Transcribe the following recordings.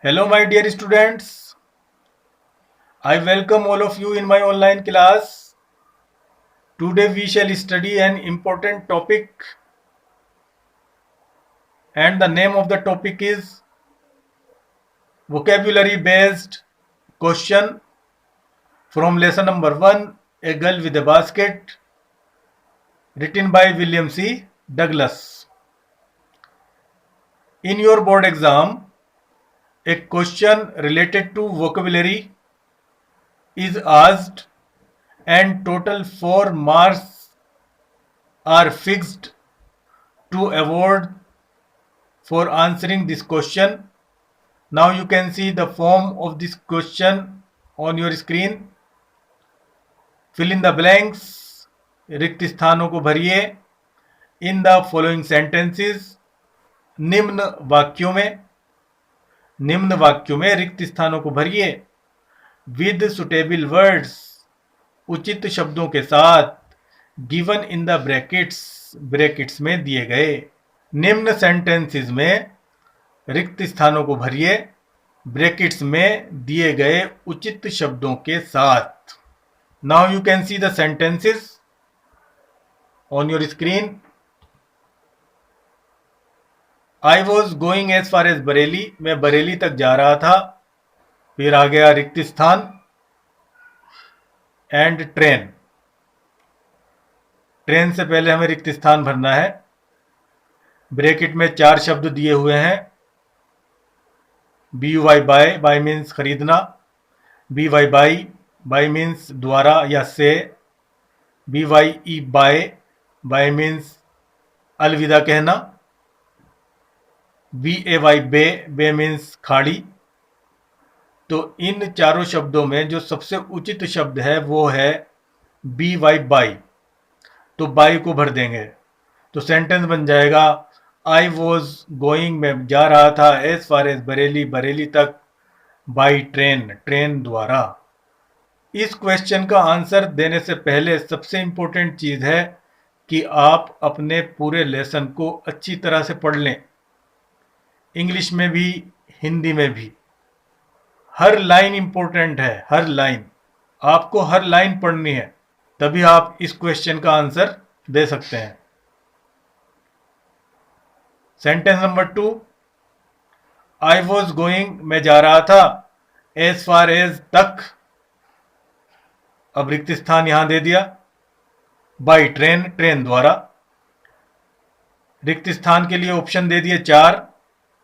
Hello, my dear students. I welcome all of you in my online class. Today we shall study an important topic, and the name of the topic is vocabulary based question from lesson number 1, A Girl with a Basket, written by William C. Douglas. In your board exam, a question related to vocabulary is asked, and total 4 marks are fixed to award for answering this question. Now you can see the form of this question on your screen. Fill in the blanks. रिक्त स्थानों को भरिए in the following sentences. निम्न वाक्यों में रिक्त स्थानों को भरिए विद सुटेबल वर्ड्स, उचित शब्दों के साथ, गिवन इन द ब्रैकेट्स में दिए गए. निम्न सेंटेंसेस में रिक्त स्थानों को भरिए ब्रैकेट्स में दिए गए उचित शब्दों के साथ. Now you can see the sentences on your screen. I was going as far as Bareilly, मैं बरेली तक जा रहा था. फिर आ गया रिक्त स्थान एंड ट्रेन. ट्रेन से पहले हमें रिक्त स्थान भरना है. ब्रैकेट में 4 शब्द दिए हुए हैं. B U Y, bye means खरीदना. बी वाई, बाय मीन्स द्वारा या से. B Y E, bye means अलविदा कहना. B A Y, bay means खाड़ी. तो इन चारों शब्दों में जो सबसे उचित शब्द है वो है बी वाई, बाई. तो बाई को भर देंगे तो सेंटेंस बन जाएगा आई वॉज गोइंग, मैं जा रहा था, as far as Bareilly, Bareilly तक, बाई ट्रेन, ट्रेन द्वारा. इस क्वेश्चन का आंसर देने से पहले सबसे इंपॉर्टेंट चीज है कि आप अपने पूरे लेसन को अच्छी तरह से पढ़ लें. इंग्लिश में भी, हिंदी में भी. हर लाइन इंपॉर्टेंट है, हर लाइन. आपको हर लाइन पढ़नी है, तभी आप इस क्वेश्चन का आंसर दे सकते हैं. Sentence number 2, I was going, मैं जा रहा था, एज फार एज तक. अब रिक्त स्थान यहां दे दिया. बाई ट्रेन, ट्रेन द्वारा. रिक्त स्थान के लिए ऑप्शन दे दिए 4.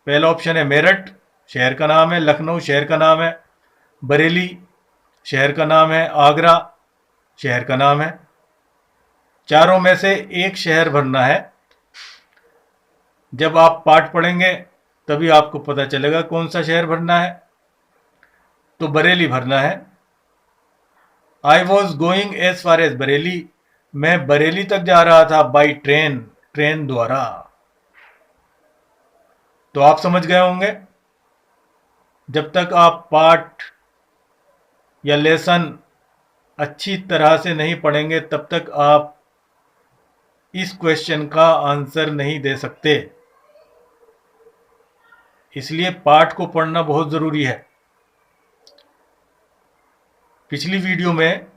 पहला ऑप्शन है मेरठ, शहर का नाम है. लखनऊ शहर का नाम है. बरेली शहर का नाम है. आगरा शहर का नाम है. चारों में से एक शहर भरना है. जब आप पाठ पढ़ेंगे तभी आपको पता चलेगा कौन सा शहर भरना है. तो बरेली भरना है. I was going as far as Bareilly, मैं बरेली तक जा रहा था बाई ट्रेन, ट्रेन द्वारा. तो आप समझ गए होंगे. जब तक आप पाठ या लेसन अच्छी तरह से नहीं पढ़ेंगे तब तक आप इस क्वेश्चन का आंसर नहीं दे सकते. इसलिए पाठ को पढ़ना बहुत ज़रूरी है. पिछली वीडियो में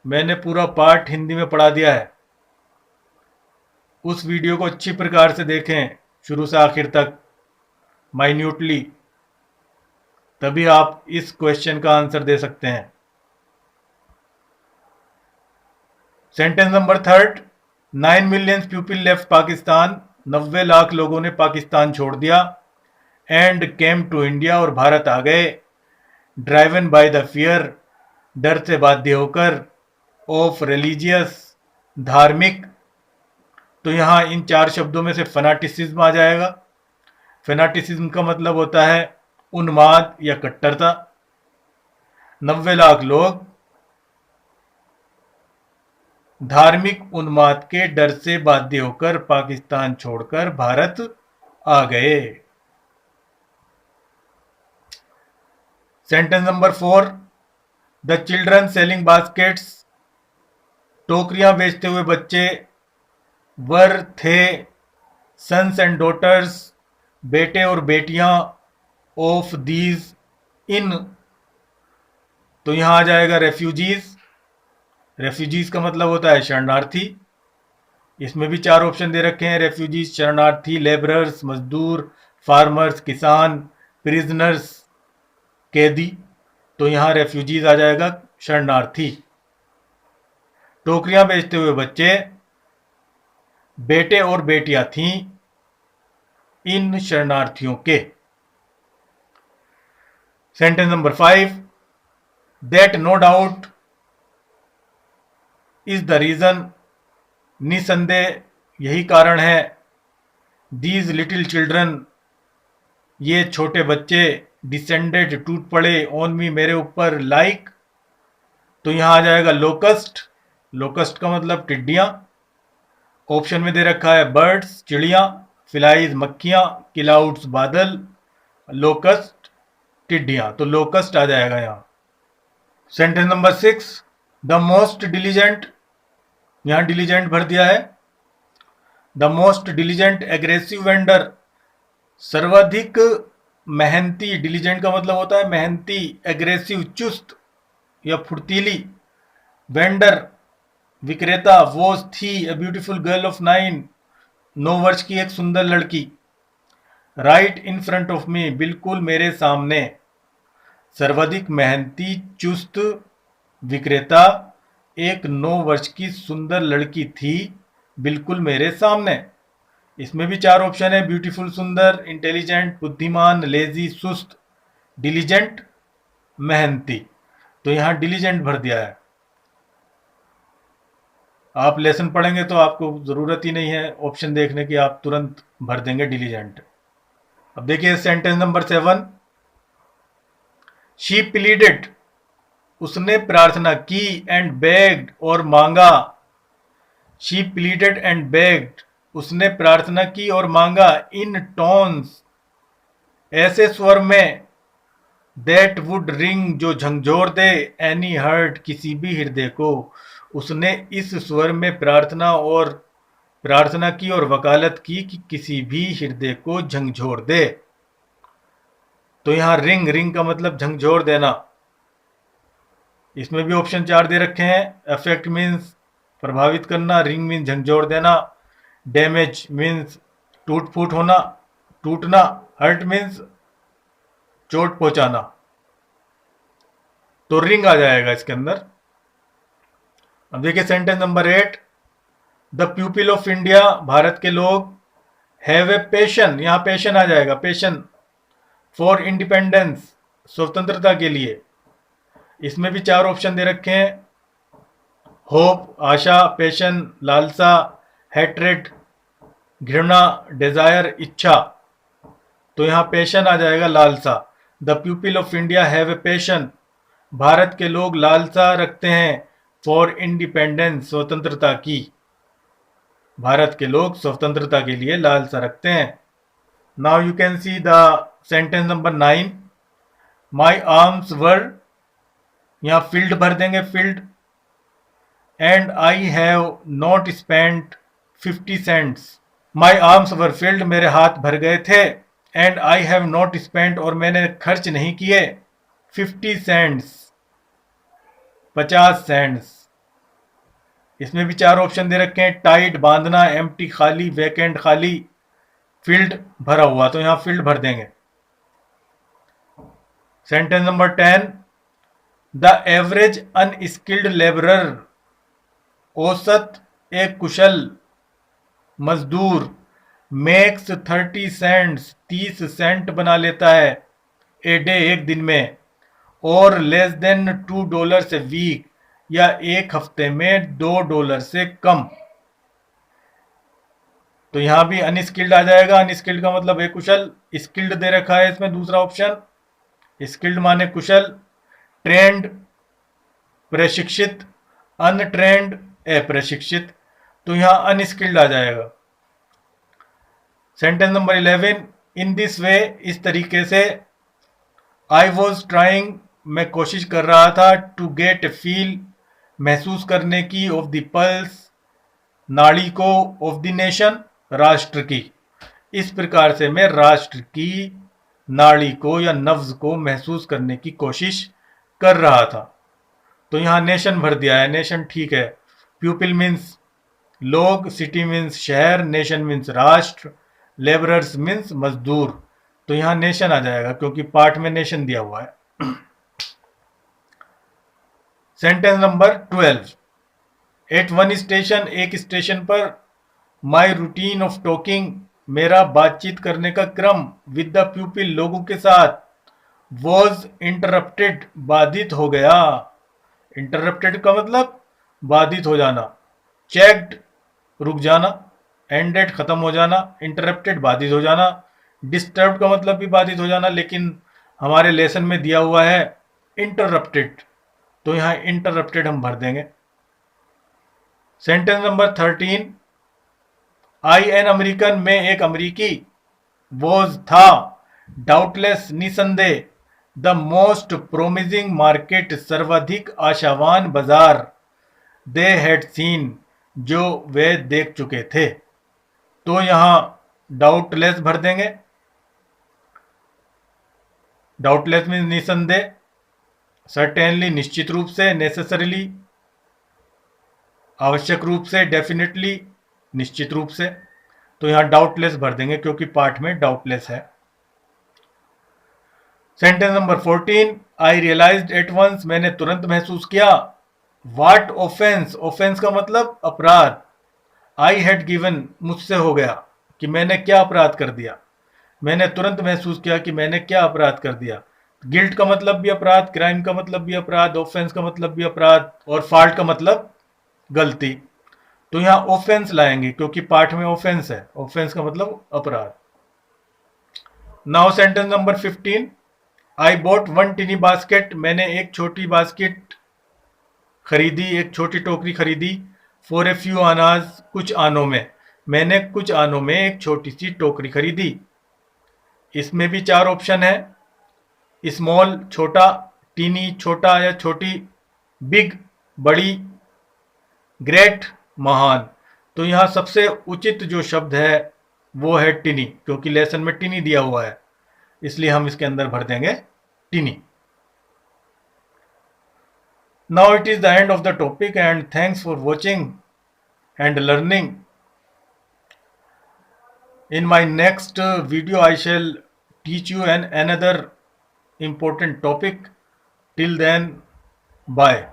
मैंने पूरा पाठ हिंदी में पढ़ा दिया है. उस वीडियो को अच्छी प्रकार से देखें, शुरू से आखिर तक, माइन्यूटली. तभी आप इस क्वेश्चन का आंसर दे सकते हैं. Sentence number 3, 9 million people left Pakistan, 90 lakh लोगों ने पाकिस्तान छोड़ दिया. एंड केम टू इंडिया, और भारत आ गए. ड्राइवन बाय द फियर, डर से बाध्य होकर. ऑफ रिलीजियस, धार्मिक. तो यहां इन 4 शब्दों में से फनाटिसिज्म आ जाएगा. फनाटिसिज्म का मतलब होता है उन्माद या कट्टरता. 90 लाख लोग धार्मिक उन्माद के डर से बाध्य होकर पाकिस्तान छोड़कर भारत आ गए. Sentence number 4, the children selling baskets, टोकरियां बेचते हुए बच्चे. वर थे, सन्स एंड डॉटर्स, बेटे और बेटियां. ऑफ दीज इन, तो यहां आ जाएगा रेफ्यूजीज। रेफ्यूजीज का मतलब होता है शरणार्थी। इसमें भी चार ऑप्शन दे रखे हैं, रेफ्यूजीज, शरणार्थी, लेबरर्स मजदूर, फार्मर्स किसान, प्रिजनर्स कैदी। तो यहां रेफ्यूजीज आ जाएगा, शरणार्थी। टोकरियां बेचते हुए बच्चे, बेटे और बेटियां थीं इन शरणार्थियों के। Sentence number 5, that no doubt is the reason, निसंदेह यही कारण है। दीज लिटिल चिल्ड्रन, ये छोटे बच्चे, डिसेंडेड टूट पड़े, ऑन मी मेरे ऊपर, लाइक, तो यहां आ जाएगा लोकस्ट। लोकस्ट का मतलब टिड्डियां। ऑप्शन में दे रखा है बर्ड्स चिड़िया, फ्लाइज मक्खियां, क्लाउड्स बादल, लोकस्ट टिड्डियां, तो लोकस्ट आ जाएगा यहां। Sentence number 6, the most diligent, यहां डिलीजेंट भर दिया है। The most diligent aggressive vendor, सर्वाधिक मेहनती, डिलीजेंट का मतलब होता है मेहनती, एग्रेसिव चुस्त या फुर्तीली, वेंडर विक्रेता, वॉज थी ए ब्यूटीफुल गर्ल ऑफ 9 वर्ष की एक सुंदर लड़की, right in front of me, बिल्कुल मेरे सामने। सर्वाधिक मेहनती चुस्त विक्रेता एक 9 वर्ष की सुंदर लड़की थी बिल्कुल मेरे सामने। इसमें भी चार ऑप्शन है, ब्यूटीफुल सुंदर, इंटेलिजेंट बुद्धिमान, लेजी सुस्त, डिलीजेंट मेहनती, तो यहां डिलीजेंट भर दिया है। आप लेसन पढ़ेंगे तो आपको जरूरत ही नहीं है ऑप्शन देखने की, आप तुरंत भर देंगे डिलीजेंट। अब देखिए सेंटेंस नंबर 7, शी प्लीडेड, उसने प्रार्थना की, एंड बेग्ड और मांगा। शी प्लीडेड एंड बेग्ड, उसने प्रार्थना की और मांगा, इन टोन्स, ऐसे स्वर में, दैट वुड रिंग, जो झंझोर दे, एनी हर्ट, किसी भी हृदय को। उसने इस स्वर में प्रार्थना की और वकालत की कि किसी भी हृदय को झंझोर दे। तो यहां रिंग, रिंग का मतलब झंझोर देना। इसमें भी ऑप्शन 4 दे रखे हैं, अफेक्ट मीन्स प्रभावित करना, रिंग मीन्स झंझोर देना, डैमेज मीन्स टूट फूट होना, टूटना, हर्ट मीन्स चोट पहुंचाना, तो रिंग आ जाएगा इसके अंदर। अब देखिए sentence number 8, the people of India, Bharat के लोग, हैव ए पैशन, यहां पैशन आ जाएगा, पैशन फॉर इंडिपेंडेंस, स्वतंत्रता के लिए। इसमें भी चार ऑप्शन दे रखे हैं, होप आशा, पैशन लालसा, हैट्रेड घृणा, डिजायर इच्छा, तो यहां पैशन आ जाएगा, लालसा। The people of India have a passion, Bharat के लोग लालसा रखते हैं, फॉर इंडिपेंडेंस, स्वतंत्रता की। भारत के लोग स्वतंत्रता के लिए लालसा रखते हैं। Now you can see the sentence number 9, my arms were, यहां फील्ड भर देंगे, filled, and I have not spent 50 cents, my arms were filled, मेरे हाथ भर गए थे, and I have not spent, और मैंने खर्च नहीं किए, 50 सेंट्स, 50 सेंट्स। इसमें भी चार ऑप्शन दे रखे हैं, टाइट बांधना, एम्प्टी खाली, वैकेंट खाली, फील्ड भरा हुआ, तो यहां फील्ड भर देंगे। Sentence number 10, the average unskilled labourer, औसत एक कुशल मजदूर, मेक्स 30 सेंट्स, 30 सेंट बना लेता है, ए डे एक दिन में, और लेस देन $2 ए वीक, या एक हफ्ते में $2 से कम। तो यहां भी अनस्किल्ड आ जाएगा, अनस्किल्ड का मतलब है कुशल, स्किल्ड दे रखा है इसमें दूसरा ऑप्शन, स्किल्ड माने कुशल, ट्रेंड प्रशिक्षित, अनट्रेंड अप्रशिक्षित, तो यहां अनस्किल्ड आ जाएगा। Sentence number 11, in this way, इस तरीके से, आई वॉज ट्राइंग, मैं कोशिश कर रहा था, टू गेट ए फील, महसूस करने की, ऑफ द पल्स, नाड़ी को, ऑफ द नेशन, राष्ट्र की। इस प्रकार से मैं राष्ट्र की नाड़ी को या नब्ज को महसूस करने की कोशिश कर रहा था। तो यहाँ नेशन भर दिया है, नेशन ठीक है। प्यूपिल मीन्स लोग, सिटी मीन्स शहर, नेशन मीन्स राष्ट्र, लेबरर्स मीन्स मजदूर। तो यहाँ नेशन आ जाएगा क्योंकि पार्ट में नेशन दिया हुआ है। Sentence number 12। At one station, एक स्टेशन पर, माई रूटीन ऑफ टॉकिंग, मेरा बातचीत करने का क्रम, विद द प्यूपिल, लोगों के साथ, वॉज इंटरप्टेड, बाधित हो गया। इंटरप्टेड का मतलब बाधित हो जाना। चेक्ड, रुक जाना। एंडेड, खत्म हो जाना। इंटरप्टेड, बाधित हो जाना। डिस्टर्ब का मतलब भी बाधित हो जाना, लेकिन हमारे लेसन में दिया हुआ है इंटरप्टेड, तो यहां इंटरप्टेड हम भर देंगे। Sentence number 13। I an American, में एक अमरीकी, वॉज था, डाउटलेस, निसंदेह, द मोस्ट प्रोमिजिंग मार्केट, सर्वाधिक आशावान बाजार, दे हैड सीन, जो वे देख चुके थे। तो यहां डाउटलेस भर देंगे। डाउटलेस मीन्स निसंदेह, सर्टेनली, निश्चित रूप से, नेसेसरीली, आवश्यक रूप से, डेफिनेटली, निश्चित रूप से। तो यहां डाउटलेस भर देंगे क्योंकि पार्ट में डाउटलेस है। Sentence number 14। I realized at once, मैंने तुरंत महसूस किया। व्हाट ऑफेंस, ऑफेंस का मतलब अपराध। आई हैड गिवन, मुझसे हो गया, कि मैंने क्या अपराध कर दिया। मैंने तुरंत महसूस किया कि मैंने क्या अपराध कर दिया। गिल्ट का मतलब भी अपराध, क्राइम का मतलब भी अपराध, ऑफेंस का मतलब भी अपराध, और फॉल्ट का मतलब गलती। तो यहां ऑफेंस लाएंगे क्योंकि पाठ में ऑफेंस है। ऑफेंस का मतलब अपराध। Now sentence number 15। I bought one टिनी basket, मैंने एक छोटी बास्केट खरीदी, एक छोटी टोकरी खरीदी। फॉर ए फ्यू आनाज, कुछ आनों में, मैंने कुछ आनों में एक छोटी सी टोकरी खरीदी। इसमें भी 4 ऑप्शन है। स्मॉल, छोटा, टीनी, छोटा या छोटी, बिग, बड़ी, ग्रेट, महान। तो यहां सबसे उचित जो शब्द है वो है टिनी, क्योंकि लेसन में टिनी दिया हुआ है, इसलिए हम इसके अंदर भर देंगे टिनी। Now it is the end of the topic and thanks for watching and learning. In my next video I shall teach you another important topic. Till then, bye.